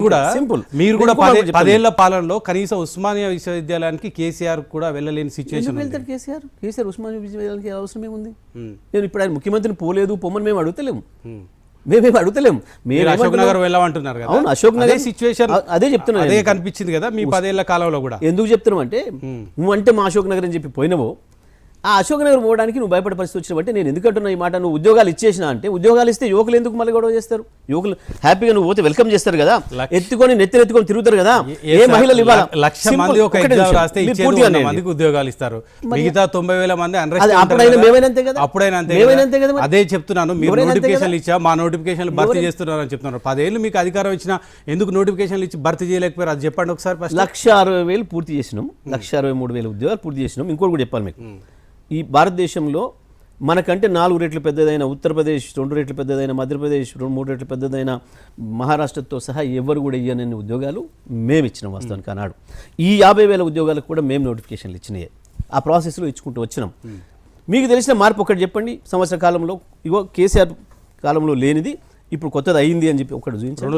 కూడా సింపుల్. మీరు కూడా 10 ఏళ్ల పాలనలో కనీసం ఉస్మానియా విశ్వవిద్యాలయానికి కేసీఆర్ కూడా వెళ్ళలేని సిచ్యువేషన్. వెళ్తారు కేసీఆర్ ఉస్మానియా విశ్వవిద్యాలయానికి అవసరం ఏముంది? నేను ఇప్పుడు ఆయన ముఖ్యమంత్రిని పోలేదు పొమ్మని మేము అడుగుతలేము. మేమేమి అడుగుతలేము. మీరు అశోక్ నగర్ వెళ్ళమంటున్నారు కదా. అవును, అశోక్ నగర్ సిచ్యువేషన్ అదే చెప్తున్నా. అదే కనిపించింది కదా మీ 10 ఏళ్ల కాలంలో కూడా. ఎందుకు చెప్తున్నావు అంటే నువ్వు అంటే మా అశోక్ నగర్ అని చెప్పి పోయినవో ఆ అశోక్ నగర్ పోవడానికి నువ్వు భయపడే పరిస్థితి వచ్చినట్టే నేను ఎందుకంటున్నా ఈ మాట. నువ్వు ఉద్యోగాలు ఇచ్చేసినా అంటే ఉద్యోగాలు ఇస్తే యువకులు ఎందుకు మళ్ళీ గొడవ చేస్తారు? యువకులు హ్యాపీగా నువ్వు పోతే వెల్కమ్ చేస్తారు కదా, ఎత్తుకొని నెత్తుకొని తిరుగుతారు కదా. ఏ మహిళలు ఇవ్వాలి? 1,00,000 మంది ఒక ఎగ్జామ్ రాస్తే మందికి ఉద్యోగాలు ఇస్తారు, మిగతా 90,000 మంది అప్పుడైనా. అదే చెప్తున్నాను, మీరు నోటిఫికేషన్లు ఇచ్చా మా నోటిఫికేషన్లు భర్తీ చేస్తున్నారు అని చెప్తున్నారు. 10 ఏళ్ళు మీకు అధికారం ఇచ్చినా ఎందుకు నోటిఫికేషన్లు ఇచ్చి భర్తీ చేయలేకపోయారు? అది చెప్పండి ఒకసారి. 1,60,000 పూర్తి చేసినాం, 1,63,000 ఉద్యోగాలు పూర్తి చేసినాం. ఇంకోటి కూడా చెప్పాలి మీకు, ఈ భారతదేశంలో మనకంటే 4 రెట్లు పెద్దదైన ఉత్తరప్రదేశ్, 2 రెట్లు పెద్దదైన మధ్యప్రదేశ్, 3 రెట్లు పెద్దదైన మహారాష్ట్రతో సహా ఎవరు కూడా ఇయ్యనన్ని ఉద్యోగాలు మేము ఇచ్చినాం వాస్తవానికి ఆనాడు. ఈ 50,000 ఉద్యోగాలకు కూడా మేము నోటిఫికేషన్లు ఇచ్చినాయి. ఆ ప్రాసెస్లో ఇచ్చుకుంటూ వచ్చినాం. మీకు తెలిసిన మార్పు ఒకటి చెప్పండి. సంవత్సర కాలంలో ఇగో కేసీఆర్ కాలంలో లేనిది ఇప్పుడు కొత్తది అయింది అని చెప్పి ఒకటి చూపించారు.